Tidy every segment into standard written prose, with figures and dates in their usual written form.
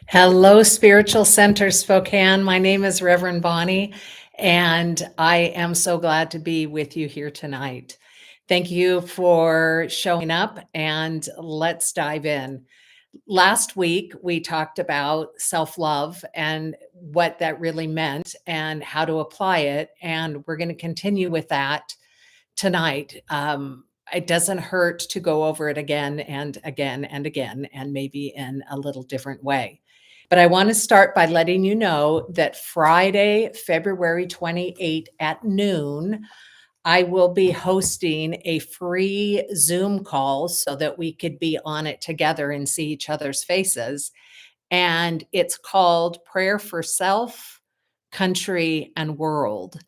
Hello, Spiritual Center Spokane. My name is Reverend Bonnie, and I am so glad to be with you here tonight. Thank you for showing up, and let's dive in. Last week, we talked about self love and what that really meant and how to apply it. And we're going to continue with that tonight. It doesn't hurt to go over it again and again and again, and maybe in a little different way. But I want to start by letting you know that Friday, February 28th at noon, I will be hosting a free Zoom call so that we could be on it together and see each other's faces. And it's called Prayer for Self, Country, and World.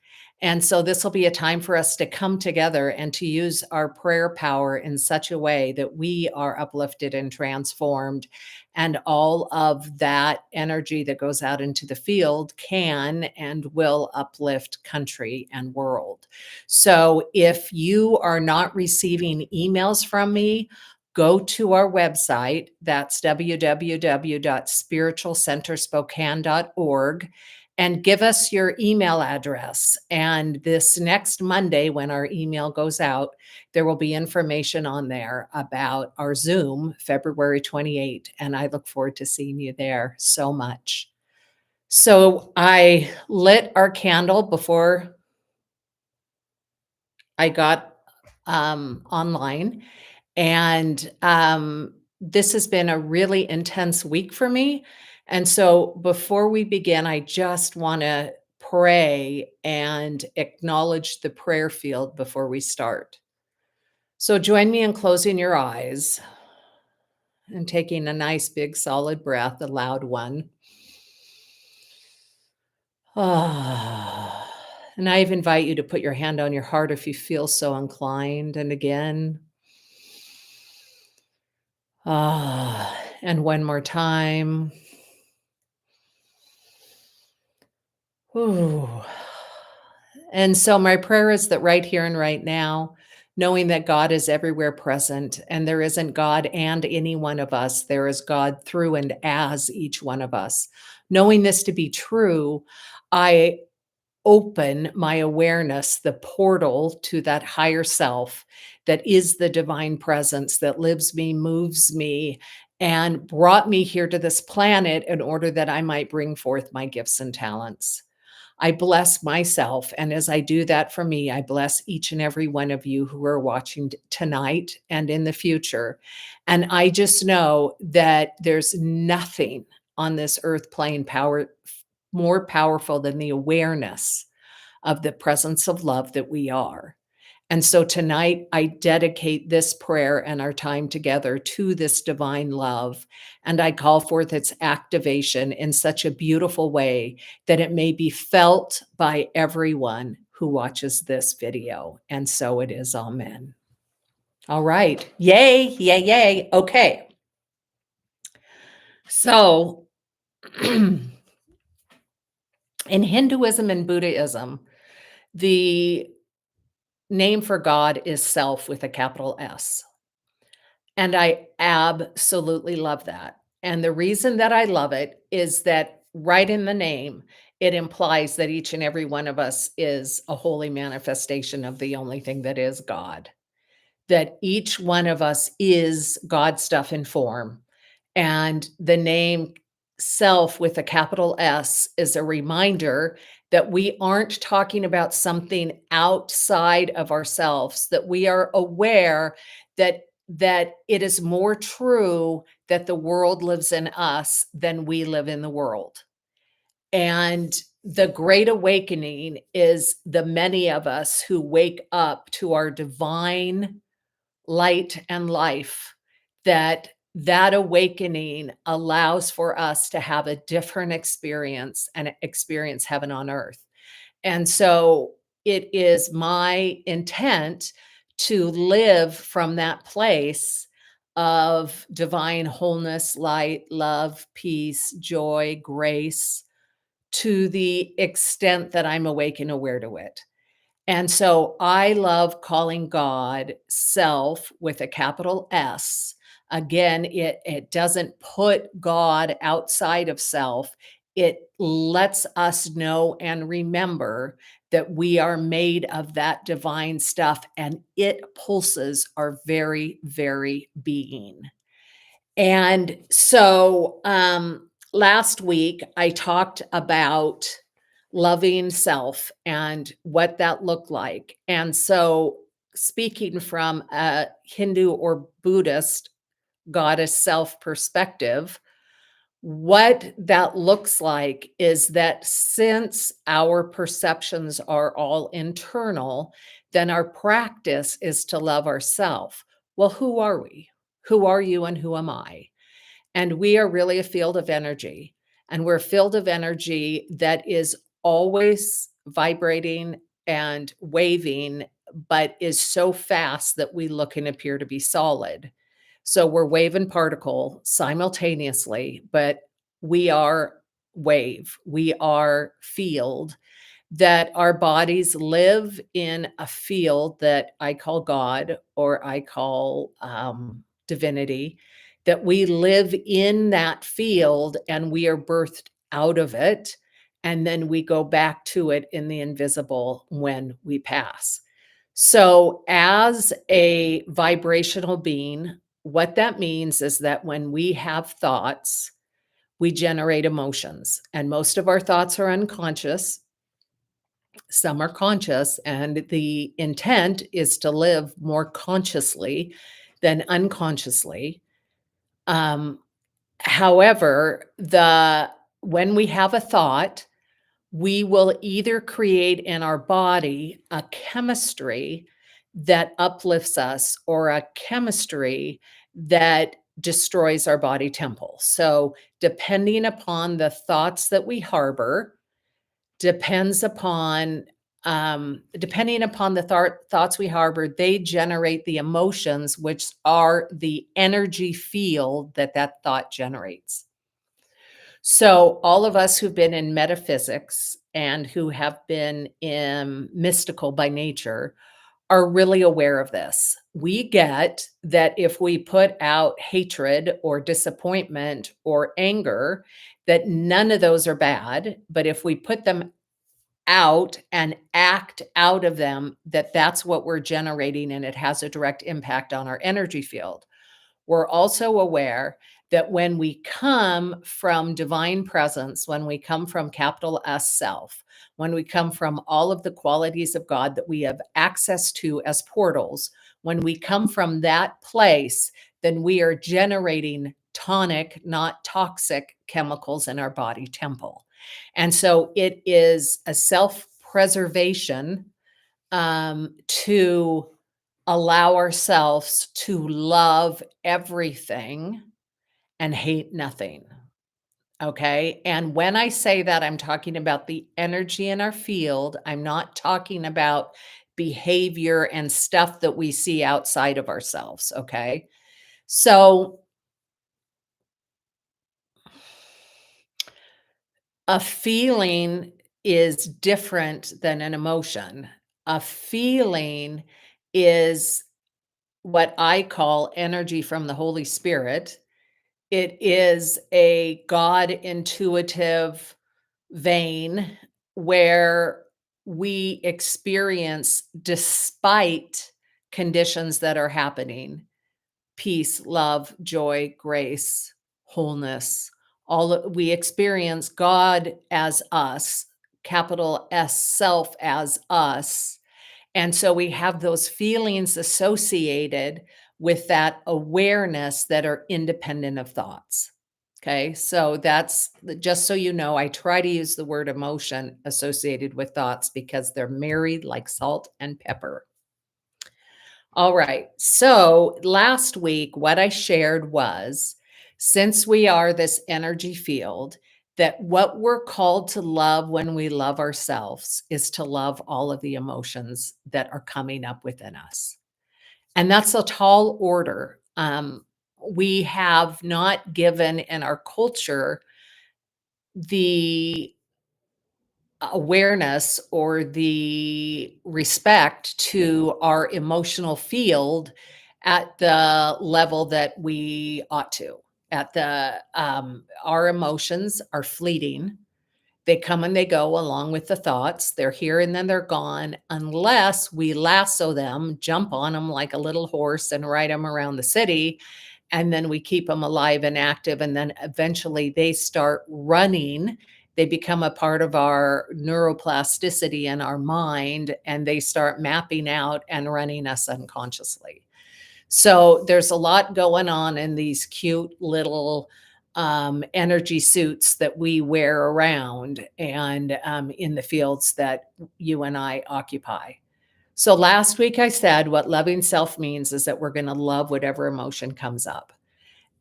And so this will be a time for us to come together and to use our prayer power in such a way that we are uplifted and transformed. And all of that energy that goes out into the field can and will uplift country and world. So if you are not receiving emails from me, go to our website. That's www.spiritualcenterspokane.org and give us your email address. And this next Monday, when our email goes out, there will be information on there about our Zoom, February 28th. And I look forward to seeing you there so much. So I lit our candle before I got online. And this has been a really intense week for me. And so before we begin, I just want to pray and acknowledge the prayer field before we start. So join me in closing your eyes and taking a nice, big, solid breath, a loud one. Ah. And I invite you to put your hand on your heart if you feel so inclined. And again, and one more time. Ooh. And so my prayer is that right here and right now, knowing that God is everywhere present and there isn't God and any one of us, there is God through and as each one of us. Knowing this to be true, I open my awareness, the portal to that higher self that is the divine presence that lives me, moves me, and brought me here to this planet in order that I might bring forth my gifts and talents. I bless myself. And as I do that for me, I bless each and every one of you who are watching tonight and in the future. And I just know that there's nothing on this earth plane more powerful than the awareness of the presence of love that we are. And so tonight, I dedicate this prayer and our time together to this divine love. And I call forth its activation in such a beautiful way that it may be felt by everyone who watches this video. And so it is. Amen. All right. Yay, yay, yay. Okay. So in Hinduism and Buddhism, the name for God is self with a capital S. And I absolutely love that. And the reason that I love it is that right in the name, it implies that each and every one of us is a holy manifestation of the only thing that is God. That each one of us is God stuff in form. And the name self with a capital S is a reminder that we aren't talking about something outside of ourselves, that we are aware that it is more true that the world lives in us than we live in the world. And the great awakening is the many of us who wake up to our divine light and life, that awakening allows for us to have a different experience and experience heaven on earth. And so it is my intent to live from that place of divine wholeness, light, love, peace, joy, grace, to the extent that I'm awake and aware to it. And so I love calling God self with a capital S. Again, it doesn't put God outside of self. It lets us know and remember that we are made of that divine stuff, and it pulses our very, very being. And so, last week I talked about loving self and what that looked like. And so, speaking from a Hindu or Buddhist goddess self perspective, what that looks like is that since our perceptions are all internal, then our practice is to love ourself. Well, who are we? Who are you and who am I? And we are really a field of energy. And we're a field of energy that is always vibrating and waving, but is so fast that we look and appear to be solid. So we're wave and particle simultaneously, but we are wave, we are field, that our bodies live in a field that I call God or I call divinity, that we live in that field and we are birthed out of it. And then we go back to it in the invisible when we pass. So, as a vibrational being, what that means is that when we have thoughts, we generate emotions, and most of our thoughts are unconscious. Some are conscious, and the intent is to live more consciously than unconsciously. Um, However, the when we have a thought, we will either create in our body a chemistry that uplifts us or a chemistry that destroys our body temple. So, depends upon depending upon the thoughts we harbor, they generate the emotions, which are the energy field that that thought generates. So, all of us who've been in metaphysics and who have been in mystical by nature are really aware of this. We get that if we put out hatred or disappointment or anger, that none of those are bad. But if we put them out and act out of them, that that's what we're generating and it has a direct impact on our energy field. We're also aware that when we come from divine presence, when we come from capital S self, when we come from all of the qualities of God that we have access to as portals, when we come from that place, then we are generating tonic, not toxic chemicals in our body temple. And so it is a self preservation to allow ourselves to love everything and hate nothing. Okay. And when I say that, I'm talking about the energy in our field. I'm not talking about behavior and stuff that we see outside of ourselves. Okay. So, a feeling is different than an emotion. A feeling is what I call energy from the Holy Spirit. It is a God intuitive vein where we experience despite conditions that are happening peace, love, joy, grace, wholeness. We experience God as us, capital S self as us, and so we have those feelings associated with that awareness that are independent of thoughts. Okay. So that's just so you know, I try to use the word emotion associated with thoughts because they're married like salt and pepper. All right. So last week, what I shared was since we are this energy field, that what we're called to love when we love ourselves is to love all of the emotions that are coming up within us. And that's a tall order. We have not given in our culture the awareness or the respect to our emotional field at the level that we ought to. At the Our emotions are fleeting. They come and they go along with the thoughts. They're here and then they're gone unless we lasso them, jump on them like a little horse and ride them around the city. And then we keep them alive and active. And then eventually they start running. They become a part of our neuroplasticity in our mind and they start mapping out and running us unconsciously. So there's a lot going on in these cute little energy suits that we wear around and in the fields that you and I occupy. So last week I said what loving self means is that we're going to love whatever emotion comes up.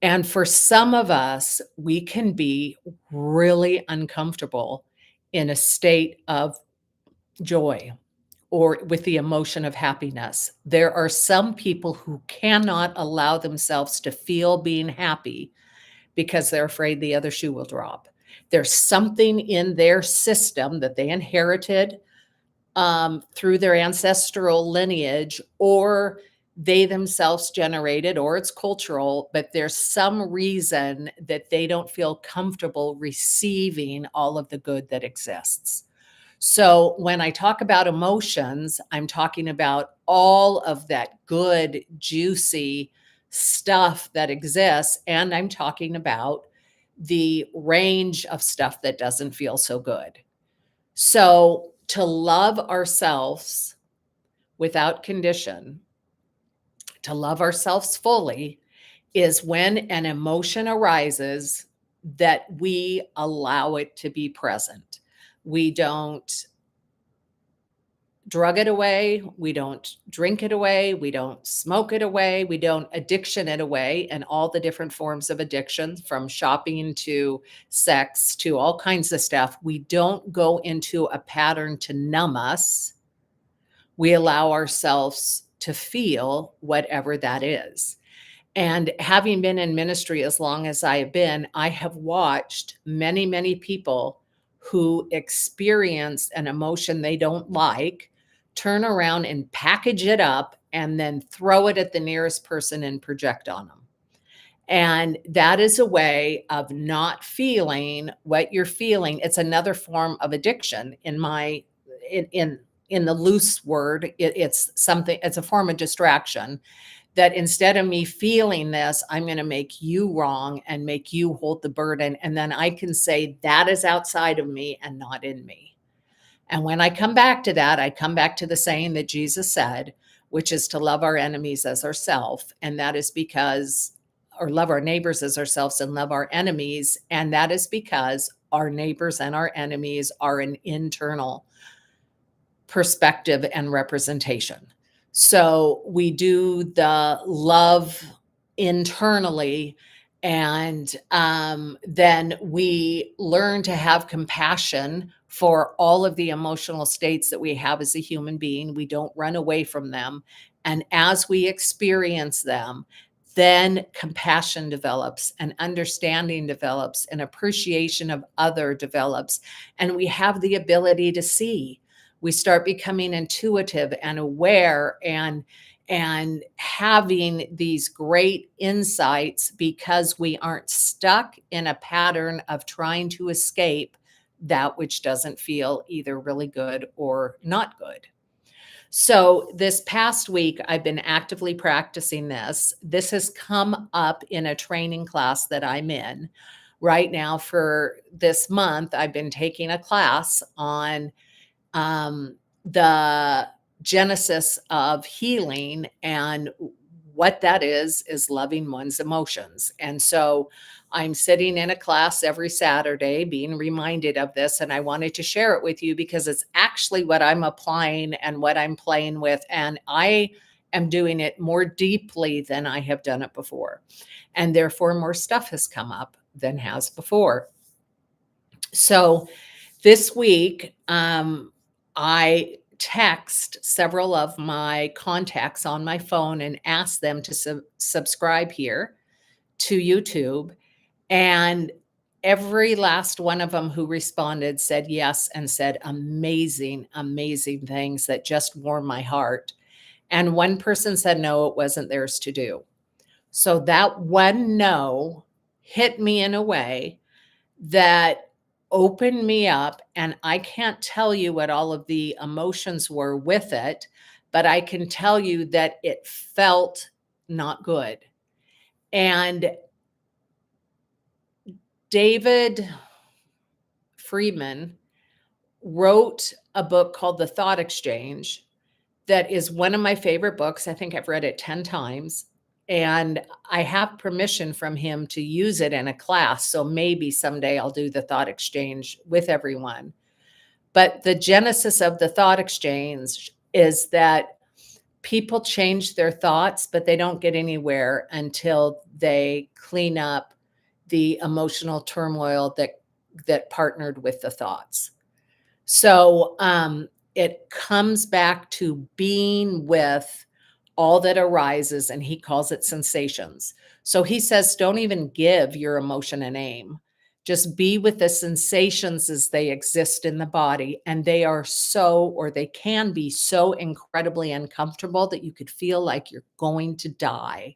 And for some of us, we can be really uncomfortable in a state of joy or with the emotion of happiness. There are some people who cannot allow themselves to feel being happy because they're afraid the other shoe will drop. There's something in their system that they inherited through their ancestral lineage, or they themselves generated, or it's cultural, but there's some reason that they don't feel comfortable receiving all of the good that exists. So when I talk about emotions, I'm talking about all of that good, juicy stuff that exists. And I'm talking about the range of stuff that doesn't feel so good. So to love ourselves without condition, to love ourselves fully, is when an emotion arises that we allow it to be present. We don't drug it away. We don't drink it away. We don't smoke it away. We don't addiction it away. And all the different forms of addiction, from shopping to sex to all kinds of stuff. We don't go into a pattern to numb us. We allow ourselves to feel whatever that is. And having been in ministry as long as I have been, I have watched many, many people who experience an emotion they don't like turn around and package it up and then throw it at the nearest person and project on them. And that is a way of not feeling what you're feeling. It's another form of addiction in my in the loose word. It's something, it's a form of distraction that instead of me feeling this, I'm going to make you wrong and make you hold the burden. And then I can say that is outside of me and not in me. And when I come back to that, I come back to the saying that Jesus said, which is to love our enemies as ourselves. And that is because, or love our neighbors as ourselves and love our enemies. And that is because our neighbors and our enemies are an internal perspective and representation. So we do the love internally, and then we learn to have compassion for all of the emotional states that we have as a human being. We don't run away from them. And as we experience them, then compassion develops, and understanding develops, and appreciation of other develops. And we have the ability to see. We start becoming intuitive and aware and having these great insights because we aren't stuck in a pattern of trying to escape that which doesn't feel either really good or not good. So this past week, I've been actively practicing this. This has come up in a training class that I'm in right now. For this month, I've been taking a class on the genesis of healing, and what that is loving one's emotions. And so I'm sitting in a class every Saturday being reminded of this, and I wanted to share it with you because it's actually what I'm applying and what I'm playing with, and I am doing it more deeply than I have done it before, and therefore more stuff has come up than has before. So this week, I text several of my contacts on my phone and ask them to subscribe here to YouTube. And every last one of them who responded said yes and said amazing, amazing things that just warmed my heart. And one person said, no, it wasn't theirs to do. So that one no hit me in a way that opened me up. And I can't tell you what all of the emotions were with it, but I can tell you that it felt not good. And David Friedman wrote a book called The Thought Exchange that is one of my favorite books. I think I've read it 10 times. And I have permission from him to use it in a class. So maybe someday I'll do the thought exchange with everyone. But the genesis of the thought exchange is that people change their thoughts, but they don't get anywhere until they clean up the emotional turmoil that partnered with the thoughts. So it comes back to being with all that arises, and he calls it sensations. So he says, don't even give your emotion a name. Just be with the sensations as they exist in the body. And they are so, or they can be so incredibly uncomfortable that you could feel like you're going to die.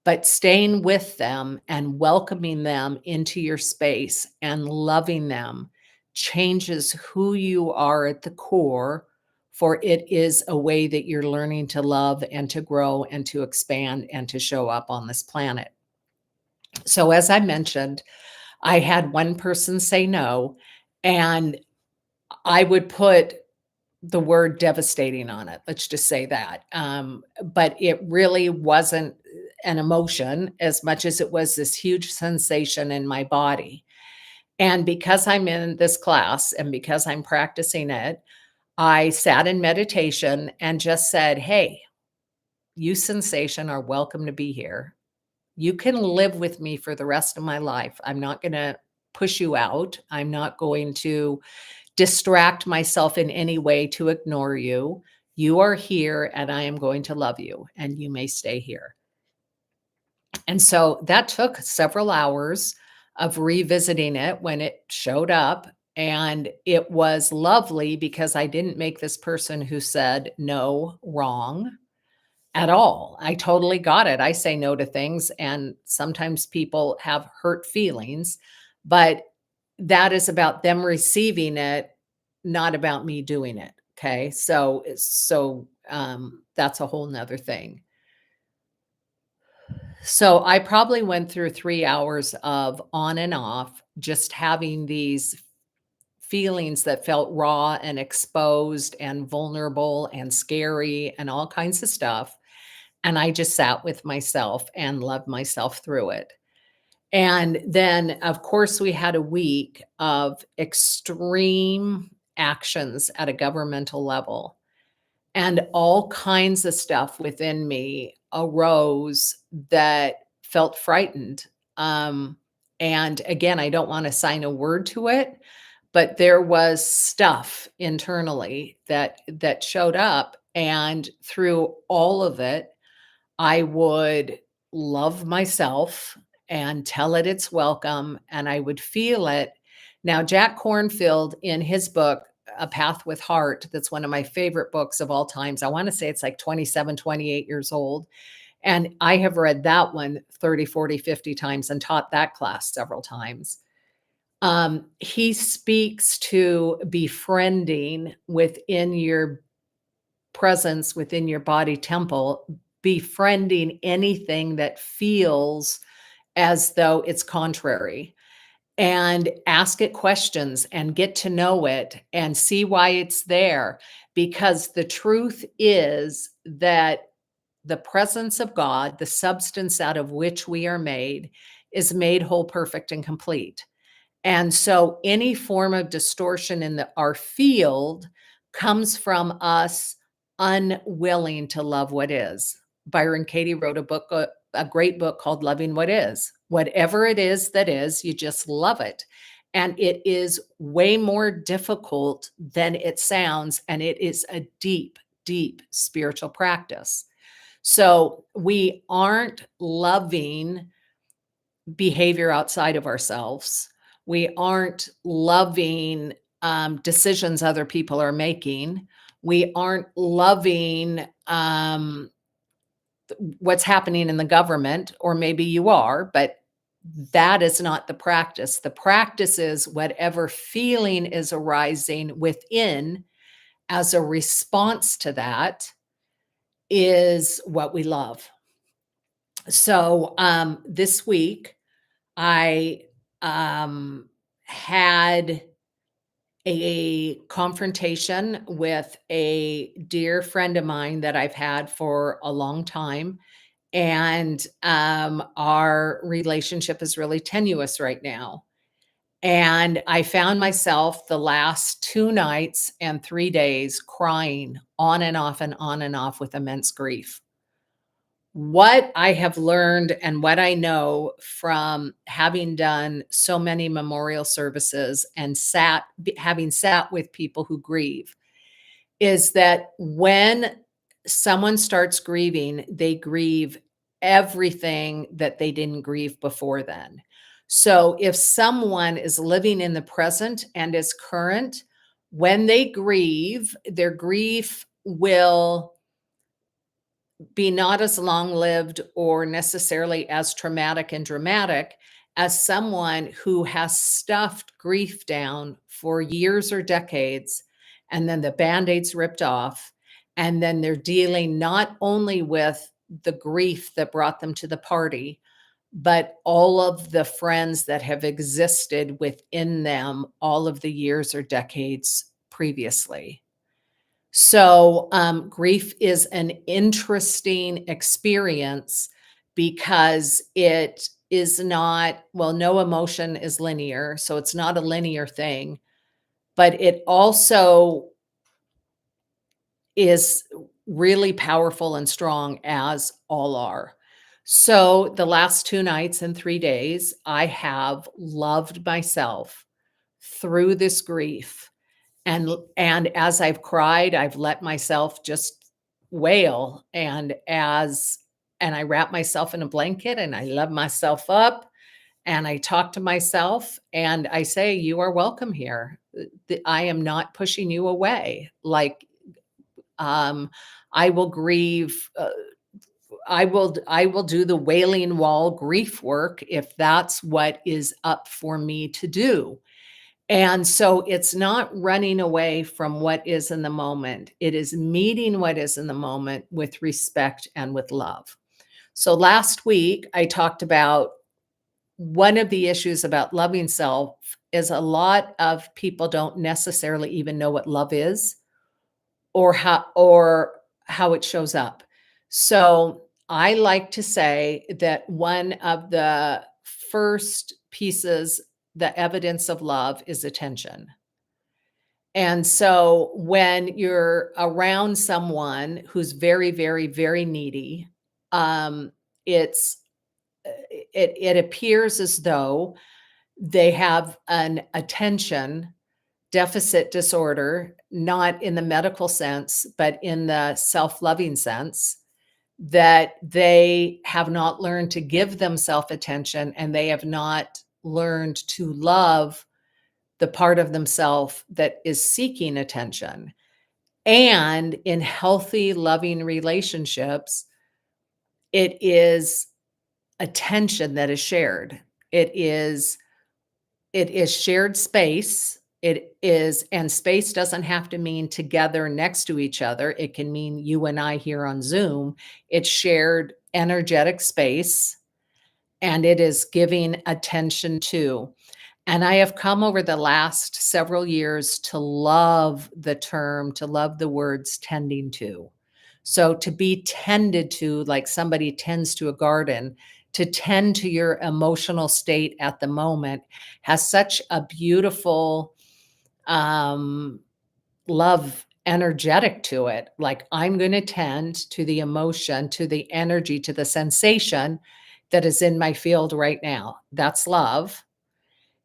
But staying with them and welcoming them into your space and loving them changes who you are at the core, for it is a way that you're learning to love and to grow and to expand and to show up on this planet. So, as I mentioned, I had one person say no, and I would put the word devastating on it. Let's just say that. But it really wasn't an emotion as much as it was this huge sensation in my body. And because I'm in this class and because I'm practicing it, I sat in meditation and just said, hey, you sensation are welcome to be here. You can live with me for the rest of my life. I'm not going to push you out. I'm not going to distract myself in any way to ignore you. You are here and I am going to love you, and you may stay here. And so that took several hours of revisiting it when it showed up. And it was lovely because I didn't make this person who said no wrong at all. I totally got it. I say no to things, and sometimes people have hurt feelings, but that is about them receiving it, not about me doing it. Okay. So that's a whole nother thing. So I probably went through 3 hours of on and off, just having these feelings that felt raw and exposed and vulnerable and scary and all kinds of stuff. And I just sat with myself and loved myself through it. And then, of course, we had a week of extreme actions at a governmental level. And all kinds of stuff within me arose that felt frightened. Um, and again, I don't want to assign a word to it, but there was stuff internally that showed up. And through all of it, I would love myself and tell it it's welcome, and I would feel it. Now, Jack Kornfield, in his book, A Path with Heart, that's one of my favorite books of all times. I want to say it's like 27, 28 years old. And I have read that one 30, 40, 50 times and taught that class several times. He speaks to befriending within your presence, within your body temple, befriending anything that feels as though it's contrary, and ask it questions and get to know it and see why it's there. Because the truth is that the presence of God, the substance out of which we are made, is made whole, perfect, and complete. And so any form of distortion in our field comes from us unwilling to love what is. Byron Katie wrote a great book called Loving What Is. Whatever it is that is, you just love it. And it is way more difficult than it sounds. And it is a deep, deep spiritual practice. So we aren't loving behavior outside of ourselves. We aren't loving decisions other people are making. We aren't loving what's happening in the government, or maybe you are, but that is not the practice. The practice is whatever feeling is arising within as a response to that is what we love. So this week, I had a confrontation with a dear friend of mine that I've had for a long time. And our relationship is really tenuous right now. And I found myself the last 2 nights and 3 days crying on and off and on and off with immense grief. What I have learned and what I know from having done so many memorial services and having sat with people who grieve is that when someone starts grieving, they grieve everything that they didn't grieve before then. So if someone is living in the present and is current, when they grieve, their grief will be not as long lived or necessarily as traumatic and dramatic as someone who has stuffed grief down for years or decades, and then the band-aids ripped off, and then they're dealing not only with the grief that brought them to the party, but all of the friends that have existed within them all of the years or decades previously. So, grief is an interesting experience because it is not, well, no emotion is linear, so it's not a linear thing, but it also is really powerful and strong, as all are. So, the last 2 nights and 3 days, I have loved myself through this grief. And as I've cried, I've let myself just wail, and I wrap myself in a blanket, and I love myself up, and I talk to myself, and I say, "You are welcome here. I am not pushing you away." Like, um, I will grieve, I will do the Wailing Wall grief work if that's what is up for me to do. And so it's not running away from what is in the moment. It is meeting what is in the moment with respect and with love. So last week, I talked about one of the issues about loving self is a lot of people don't necessarily even know what love is or how it shows up. So I like to say that one of the first pieces, the evidence of love, is attention. And so when you're around someone who's very, very, very needy, um, it's it appears as though they have an attention deficit disorder, not in the medical sense, but in the self-loving sense, that they have not learned to give themselves attention, and they have not learned to love the part of themselves that is seeking attention. And in healthy, loving relationships, it is attention that is shared. It is it is shared space. It is, and space doesn't have to mean together next to each other. It can mean you and I here on Zoom. It's shared energetic space, and it is giving attention to. And I have come over the last several years to love the term, to love the words tending to. So to be tended to, like somebody tends to a garden, to tend to your emotional state at the moment has such a beautiful um, love energetic to it. Like, I'm going to tend to the emotion, to the energy, to the sensation that is in my field right now. That's love.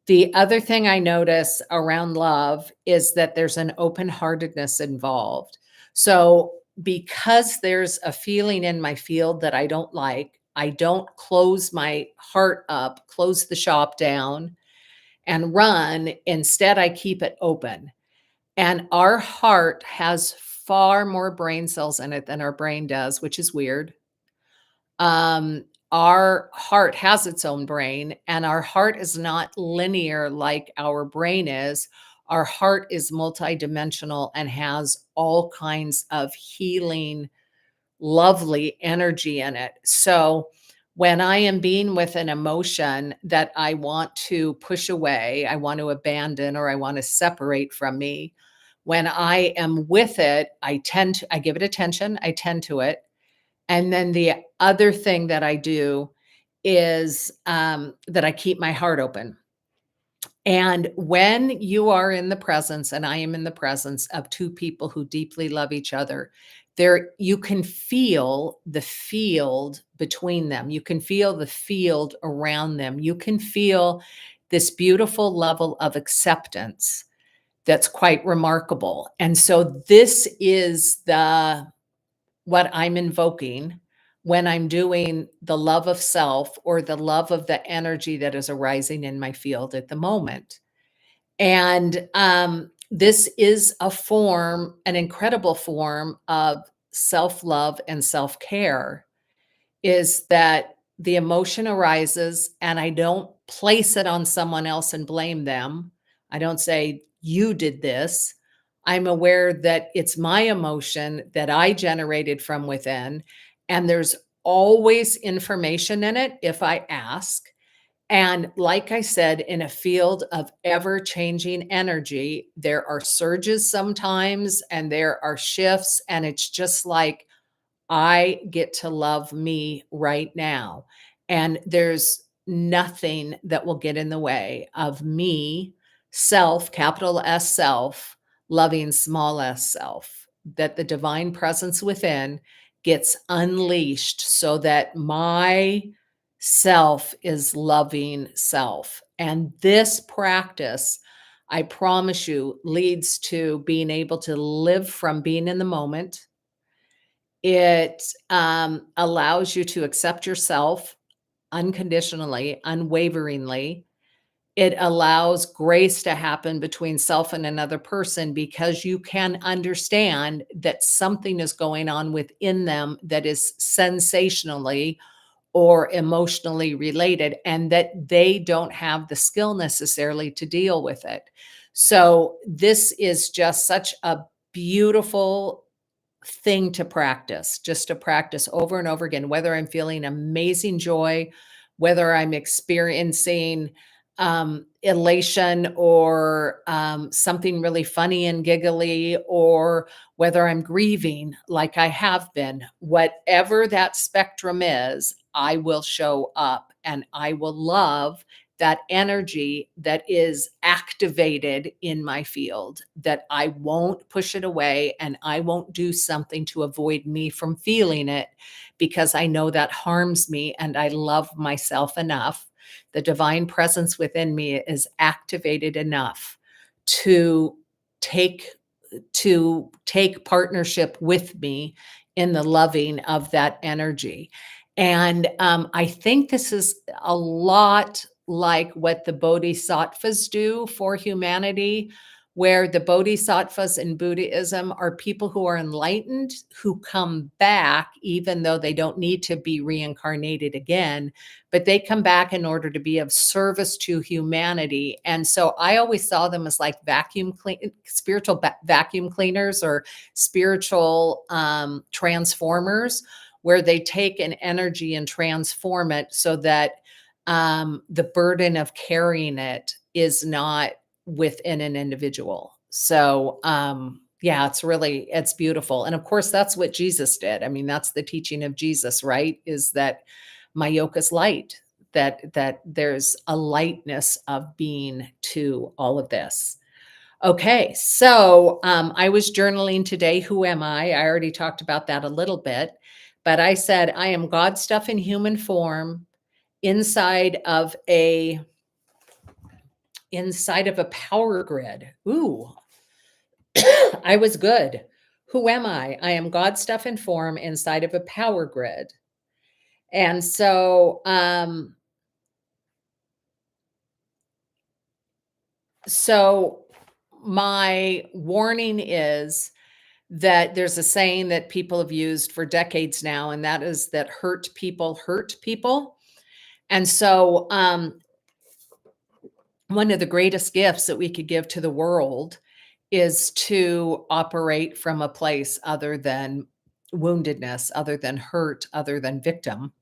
The other thing I notice around love is that there's an open-heartedness involved. So, because there's a feeling in my field that I don't like, I don't close my heart up, close the shop down, and run. Instead, I keep it open. And our heart has far more brain cells in it than our brain does, which is weird. Our heart has its own brain, and our heart is not linear like our brain is. Our heart is multidimensional and has all kinds of healing, lovely energy in it. So when I am being with an emotion that I want to push away, I want to abandon, or I want to separate from me, when I am with it, I give it attention, I tend to it. And then the other thing that I do is that I keep my heart open. And when you are in the presence, and I am in the presence of two people who deeply love each other, there you can feel the field between them. You can feel the field around them. You can feel this beautiful level of acceptance that's quite remarkable. And so this is the what I'm invoking when I'm doing the love of self or the love of the energy that is arising in my field at the moment. And this is a form, an incredible form of self love and self care, is that the emotion arises and I don't place it on someone else and blame them. I don't say, you did this. I'm aware that it's my emotion that I generated from within. And there's always information in it if I ask. And like I said, in a field of ever changing energy, there are surges sometimes and there are shifts. And it's just like, I get to love me right now. And there's nothing that will get in the way of me, self, capital S self, loving small s self, that the divine presence within gets unleashed so that my self is loving self. And this practice, I promise you, leads to being able to live from being in the moment. It allows you to accept yourself unconditionally, unwaveringly. It allows grace to happen between self and another person because you can understand that something is going on within them that is sensationally or emotionally related, and that they don't have the skill necessarily to deal with it. So, this is just such a beautiful thing to practice, just to practice over and over again, whether I'm feeling amazing joy, whether I'm experiencing elation or something really funny and giggly, or whether I'm grieving like I have been, whatever that spectrum is, I will show up and I will love that energy that is activated in my field, that I won't push it away and I won't do something to avoid me from feeling it because I know that harms me and I love myself enough. The divine presence within me is activated enough to take take partnership with me in the loving of that energy. And I think this is a lot like what the bodhisattvas do for humanity, where the bodhisattvas in Buddhism are people who are enlightened, who come back, even though they don't need to be reincarnated again, but they come back in order to be of service to humanity. And so I always saw them as like spiritual vacuum cleaners, or spiritual transformers, where they take an energy and transform it so that the burden of carrying it is not within an individual. So, yeah, it's beautiful. And of course, that's what Jesus did. I mean, that's the teaching of Jesus, right? Is that my yoke is light, that there's a lightness of being to all of this. Okay, so I was journaling today. Who am I? I already talked about that a little bit, but I said, I am God stuff in human form inside of a power grid. Ooh, I was good. Who am I? I am God stuff in form inside of a power grid. And so my warning is that there's a saying that people have used for decades now, and that is that hurt people hurt people. And so, one of the greatest gifts that we could give to the world is to operate from a place other than woundedness, other than hurt, other than victim.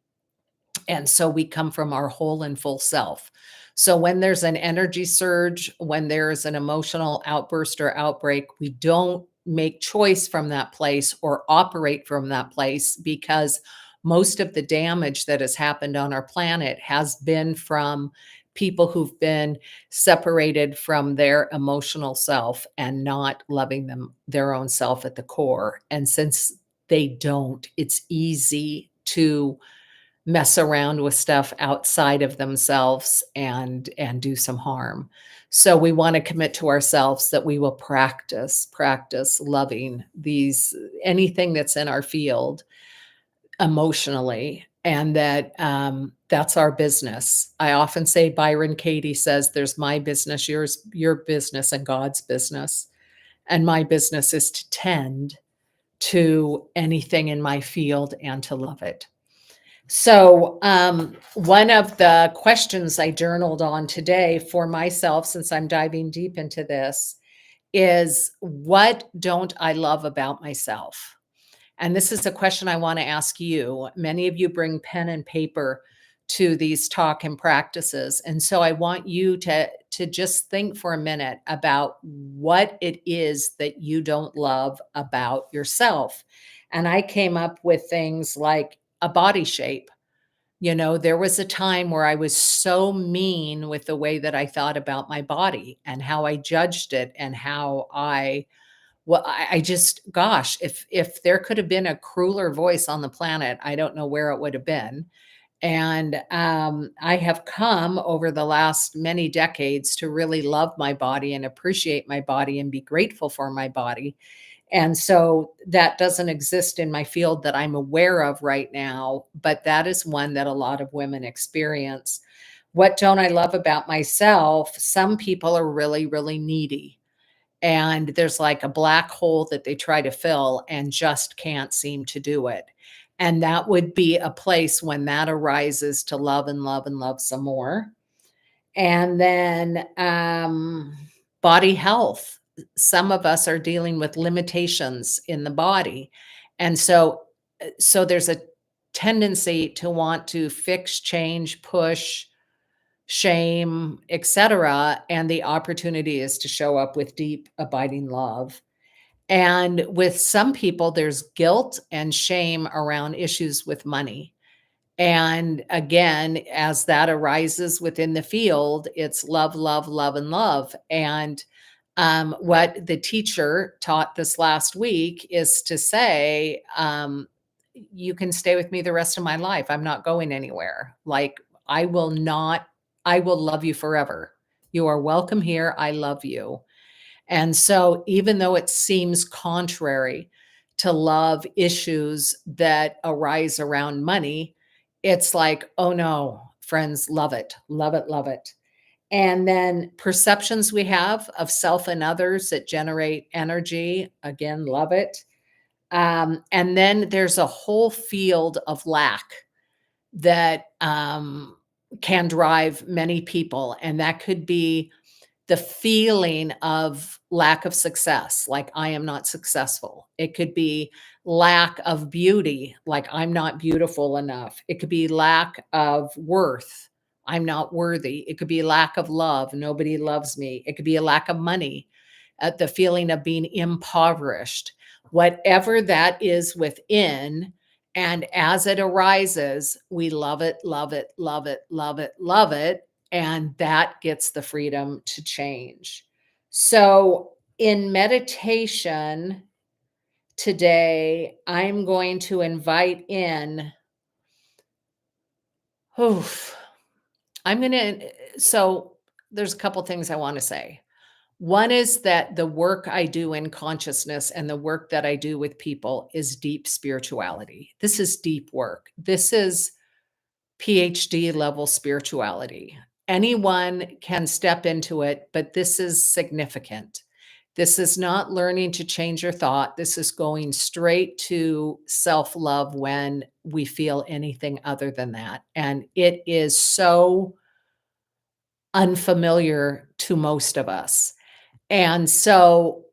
And so we come from our whole and full self. So when there's an energy surge, when there's an emotional outburst or outbreak, we don't make choice from that place or operate from that place, because most of the damage that has happened on our planet has been from people who've been separated from their emotional self and not loving them their own self at the core. And since they don't, it's easy to mess around with stuff outside of themselves and do some harm. So we want to commit to ourselves that we will practice loving these anything that's in our field emotionally, and that that's our business. I often say Byron Katie says there's my business, yours, your business, and God's business. And my business is to tend to anything in my field and to love it. So, one of the questions I journaled on today for myself, since I'm diving deep into this, is what don't I love about myself? And this is a question I want to ask you. Many of you bring pen and paper to these talk and practices. And so I want you to just think for a minute about what it is that you don't love about yourself. And I came up with things like a body shape. You know, there was a time where I was so mean with the way that I thought about my body and how I judged it and how I just, gosh, if there could have been a crueler voice on the planet, I don't know where it would have been. And I have come over the last many decades to really love my body and appreciate my body and be grateful for my body. And so that doesn't exist in my field that I'm aware of right now, but that is one that a lot of women experience. What don't I love about myself? Some people are really, really needy, and there's like a black hole that they try to fill and just can't seem to do it. And that would be a place when that arises to love and love and love some more. And then body health. Some of us are dealing with limitations in the body. And so there's a tendency to want to fix, change, push, shame, etc. And the opportunity is to show up with deep, abiding love. And with some people, there's guilt and shame around issues with money. And again, as that arises within the field, it's love, love, love, and love. And what the teacher taught this last week is to say, you can stay with me the rest of my life. I'm not going anywhere. Like, I will not, I will love you forever. You are welcome here. I love you. And so, even though it seems contrary to love issues that arise around money, it's like, oh no, friends, love it, love it, love it. And then perceptions we have of self and others that generate energy, again, love it. And then there's a whole field of lack that can drive many people. And that could be the feeling of lack of success, like I am not successful. It could be lack of beauty, like I'm not beautiful enough. It could be lack of worth. I'm not worthy. It could be lack of love. Nobody loves me. It could be a lack of money, the feeling of being impoverished. Whatever that is within, and as it arises, we love it, love it, love it, love it, love it, and that gets the freedom to change. So, in meditation today, I'm going to invite in, oof, I'm going to, so there's a couple things I want to say. One is that the work I do in consciousness and the work that I do with people is deep spirituality. This is deep work. This is PhD level spirituality. Anyone can step into it, but this is significant. This is not learning to change your thought. This is going straight to self love when we feel anything other than that. And it is so unfamiliar to most of us. And so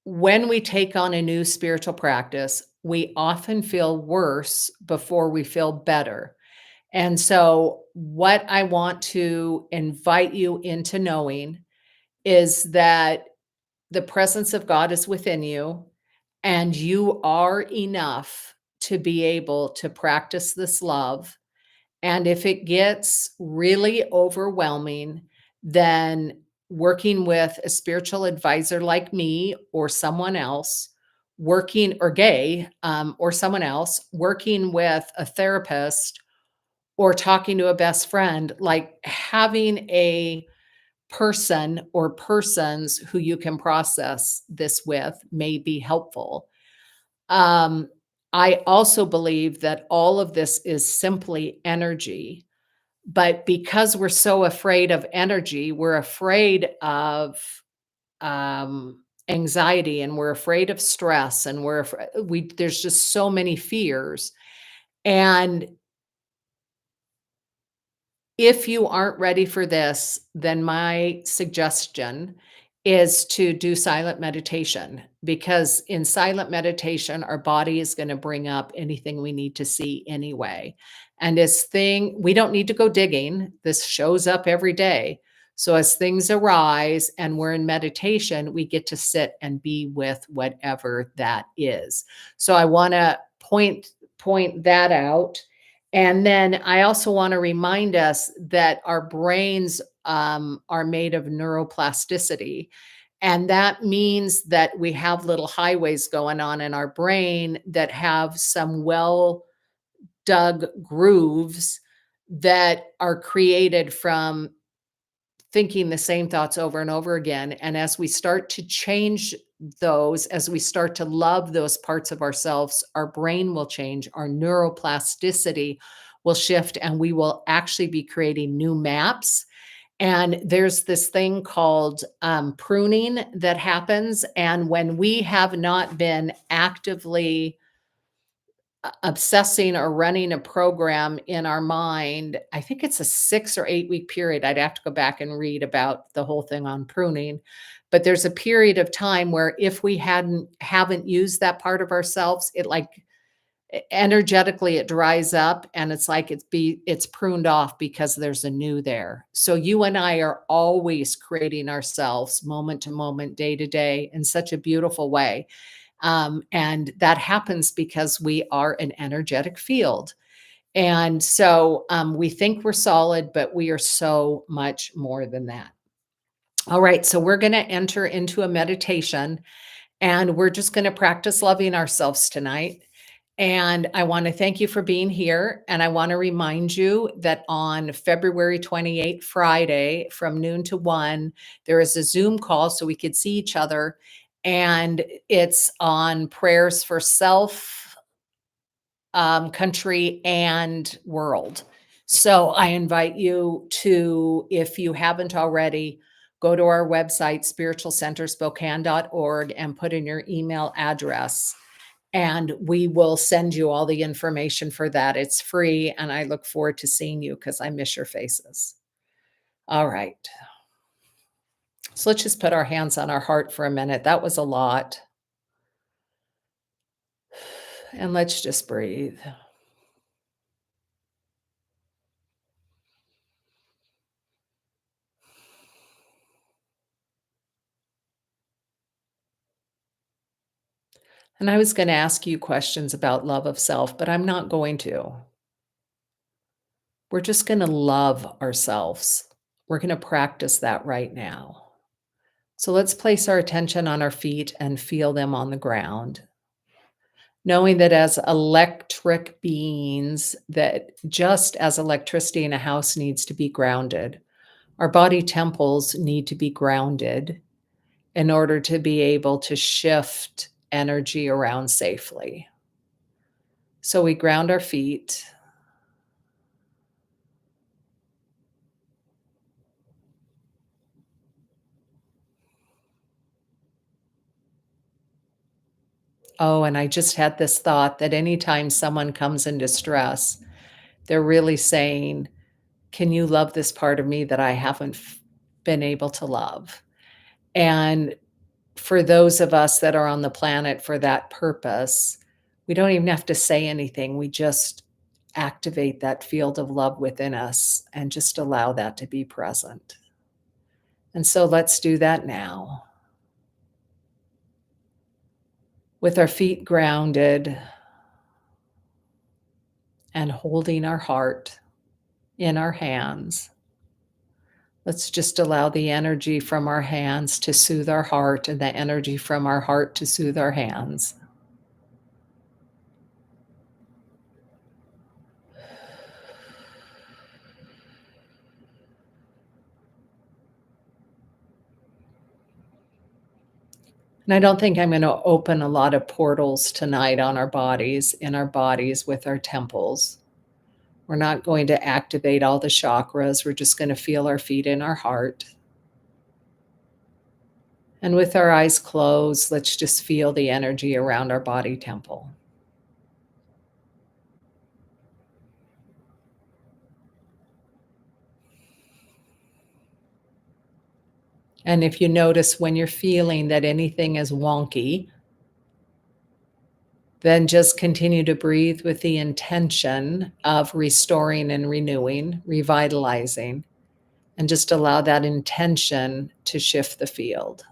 when we take on a new spiritual practice, we often feel worse before we feel better. And so, what I want to invite you into knowing is that the presence of God is within you, and you are enough to be able to practice this love. And if it gets really overwhelming, then working with a spiritual advisor like me or someone else, working or gay or someone else, working with a therapist or talking to a best friend, like having a person or persons who you can process this with may be helpful. Um, I also believe that all of this is simply energy, but because we're so afraid of energy, we're afraid of anxiety and we're afraid of stress and there's just so many fears. And if you aren't ready for this, then my suggestion is to do silent meditation, because in silent meditation, our body is going to bring up anything we need to see anyway. And we don't need to go digging. This shows up every day. So as things arise and we're in meditation, we get to sit and be with whatever that is. So I want to point that out. And then I also want to remind us that our brains are made of neuroplasticity. And that means that we have little highways going on in our brain that have some well dug grooves that are created from thinking the same thoughts over and over again. And as we start to change those, as we start to love those parts of ourselves, our brain will change, our neuroplasticity will shift, and we will actually be creating new maps. And there's this thing called pruning that happens. And when we have not been actively obsessing or running a program in our mind, I think it's a 6 or 8 week period. I'd have to go back and read about the whole thing on pruning. But there's a period of time where if we haven't used that part of ourselves, it like energetically it dries up, and it's like it's pruned off because there's a new there. So you and I are always creating ourselves moment to moment, day to day, in such a beautiful way. And that happens because we are an energetic field. And so we think we're solid, but we are so much more than that. All right, so we're going to enter into a meditation, and we're just going to practice loving ourselves tonight. And I want to thank you for being here. And I want to remind you that on February 28th, Friday, from noon to 1, there is a Zoom call so we could see each other. And it's on prayers for self, country, and world. So I invite you to, if you haven't already, go to our website, spiritualcenterspokane.org, and put in your email address, and we will send you all the information for that. It's free, and I look forward to seeing you because I miss your faces. All right. So let's just put our hands on our heart for a minute. That was a lot. And let's just breathe. And I was going to ask you questions about love of self, but I'm not going to. We're just going to love ourselves. We're going to practice that right now. So let's place our attention on our feet and feel them on the ground, knowing that as electric beings, that just as electricity in a house needs to be grounded, our body temples need to be grounded in order to be able to shift energy around safely. So we ground our feet. Oh, and I just had this thought that anytime someone comes in distress, they're really saying, "Can you love this part of me that I haven't been able to love?" And for those of us that are on the planet for that purpose, we don't even have to say anything. We just activate that field of love within us and just allow that to be present. And so let's do that now. With our feet grounded and holding our heart in our hands, let's just allow the energy from our hands to soothe our heart and the energy from our heart to soothe our hands. And I don't think I'm going to open a lot of portals tonight on our bodies, in our bodies with our temples. We're not going to activate all the chakras. We're just going to feel our feet in our heart. And with our eyes closed, let's just feel the energy around our body temple. And if you notice when you're feeling that anything is wonky, then just continue to breathe with the intention of restoring and renewing, revitalizing, and just allow that intention to shift the field.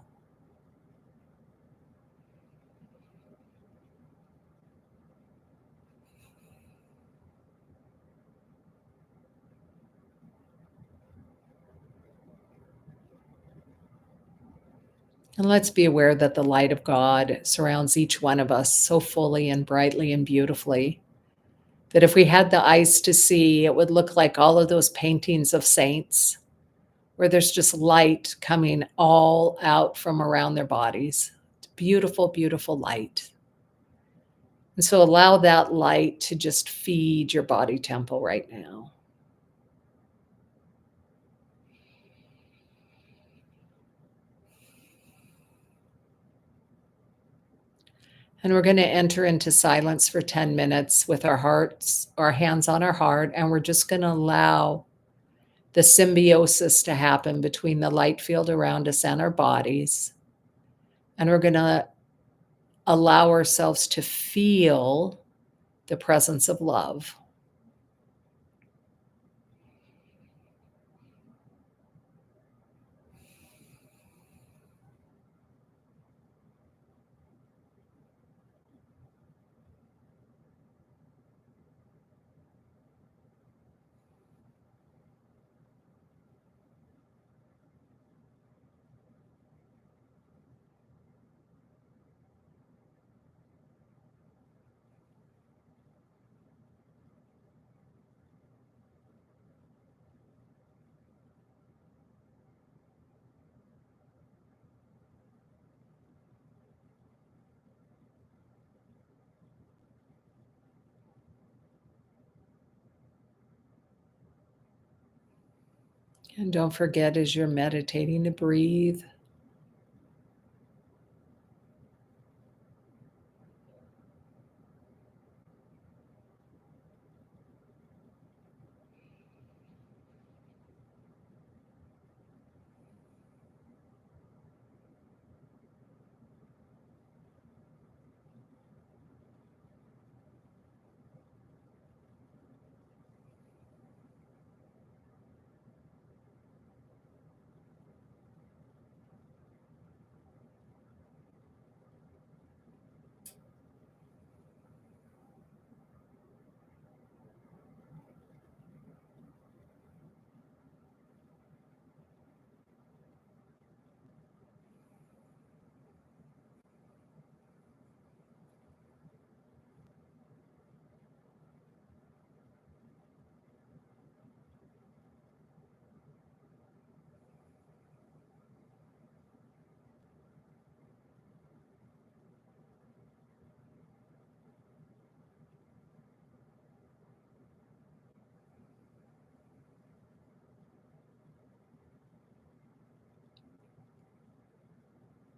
And let's be aware that the light of God surrounds each one of us so fully and brightly and beautifully that if we had the eyes to see, it would look like all of those paintings of saints where there's just light coming all out from around their bodies. It's beautiful, beautiful light. And so allow that light to just feed your body temple right now. And we're going to enter into silence for 10 minutes with our hearts, our hands on our heart, and we're just going to allow the symbiosis to happen between the light field around us and our bodies. And we're going to allow ourselves to feel the presence of love. And don't forget as you're meditating to breathe.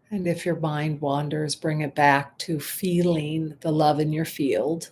And if your mind wanders, bring it back to feeling the love in your field.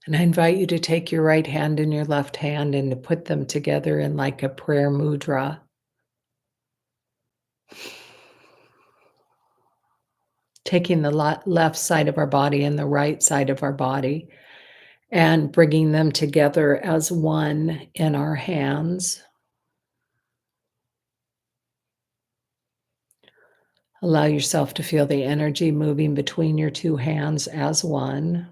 And I invite you to take your right hand and your left hand and to put them together in like a prayer mudra. Taking the left side of our body and the right side of our body and bringing them together as one in our hands. Allow yourself to feel the energy moving between your two hands as one.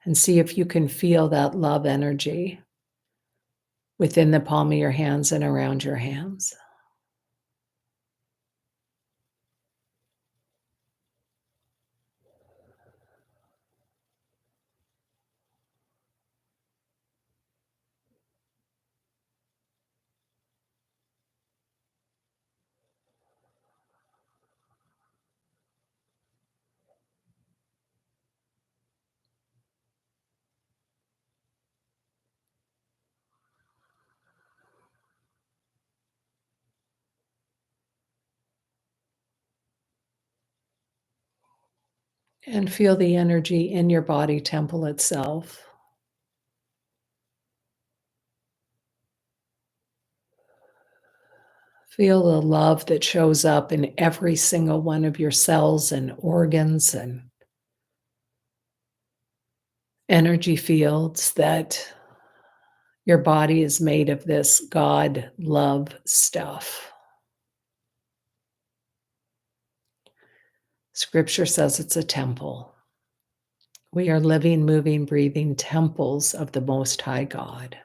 And see if you can feel that love energy within the palm of your hands and around your hands. And feel the energy in your body temple itself. Feel the love that shows up in every single one of your cells and organs and energy fields, that your body is made of this God love stuff. Scripture says it's a temple. We are living, moving, breathing temples of the Most High God.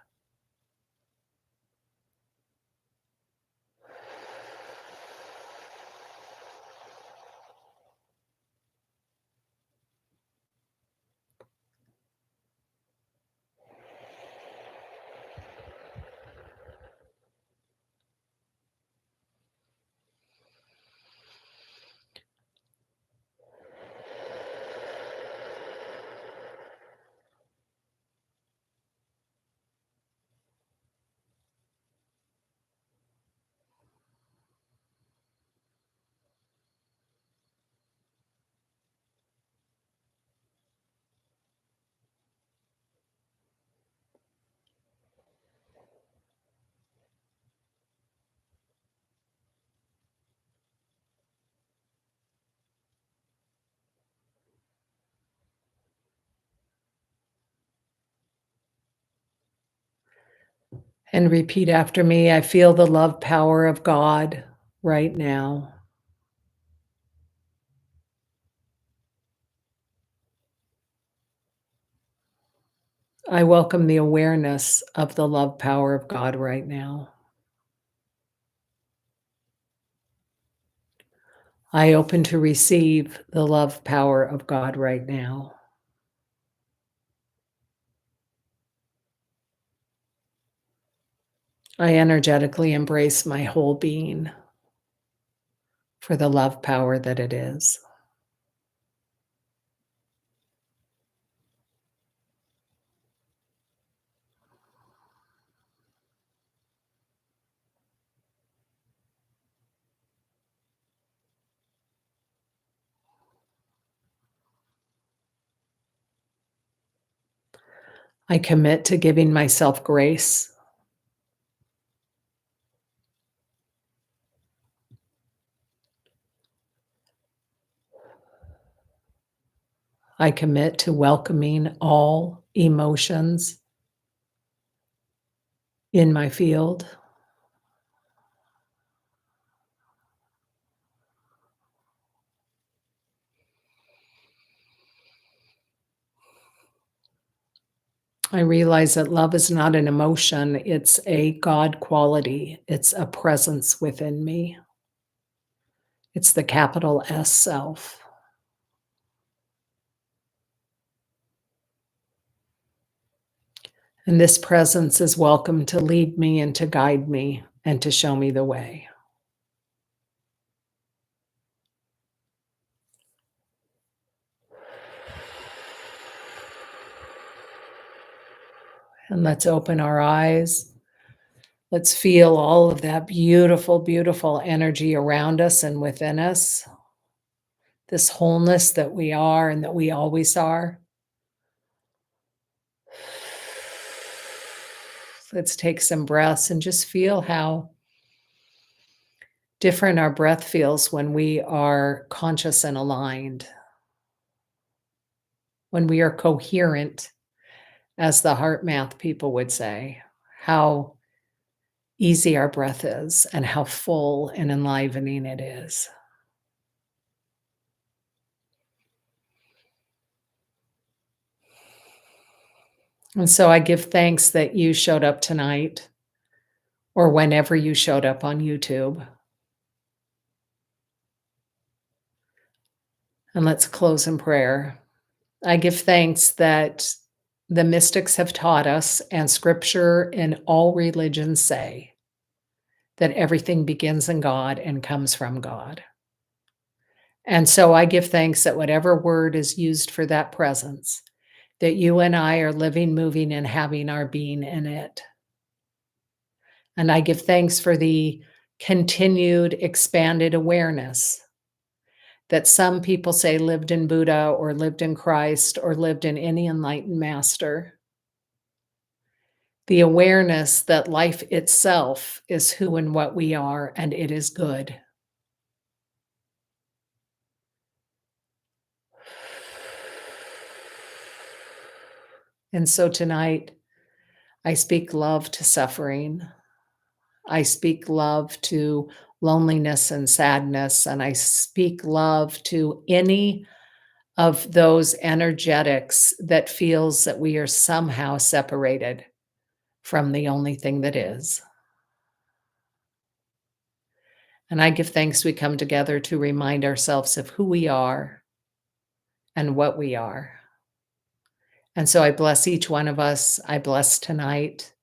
And repeat after me. I feel the love power of God right now. I welcome the awareness of the love power of God right now. I open to receive the love power of God right now. I energetically embrace my whole being for the love power that it is. I commit to giving myself grace. I commit to welcoming all emotions in my field. I realize that love is not an emotion, it's a God quality. It's a presence within me. It's the capital S self. And this presence is welcome to lead me and to guide me and to show me the way. And let's open our eyes. Let's feel all of that beautiful, beautiful energy around us and within us. This wholeness that we are and that we always are. Let's take some breaths and just feel how different our breath feels when we are conscious and aligned, when we are coherent, as the heart math people would say, how easy our breath is and how full and enlivening it is. And so I give thanks that you showed up tonight or whenever you showed up on YouTube. And let's close in prayer. I give thanks that the mystics have taught us, and scripture and all religions say, that everything begins in God and comes from God. And so I give thanks that whatever word is used for that presence, that you and I are living, moving, and having our being in it. And I give thanks for the continued expanded awareness that some people say lived in Buddha or lived in Christ or lived in any enlightened master. The awareness that life itself is who and what we are, and it is good. And so tonight, I speak love to suffering. I speak love to loneliness and sadness, and I speak love to any of those energetics that feels that we are somehow separated from the only thing that is. And I give thanks we come together to remind ourselves of who we are and what we are. And so I bless each one of us. I bless tonight.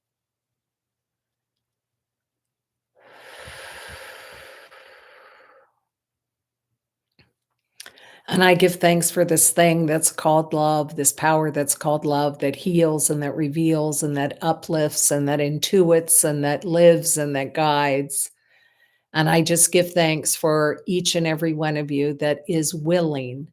And I give thanks for this thing that's called love, this power that's called love that heals and that reveals and that uplifts and that intuits and that lives and that guides. And I just give thanks for each and every one of you that is willing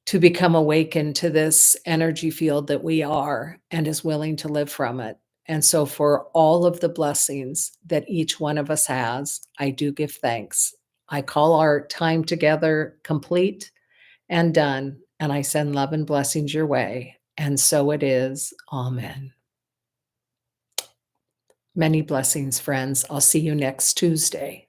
to become awakened to this energy field that we are and is willing to live from it. And so, for all of the blessings that each one of us has, I do give thanks. I call our time together complete and done, and I send love and blessings your way. And so it is. Amen. Many blessings, friends. I'll see you next Tuesday.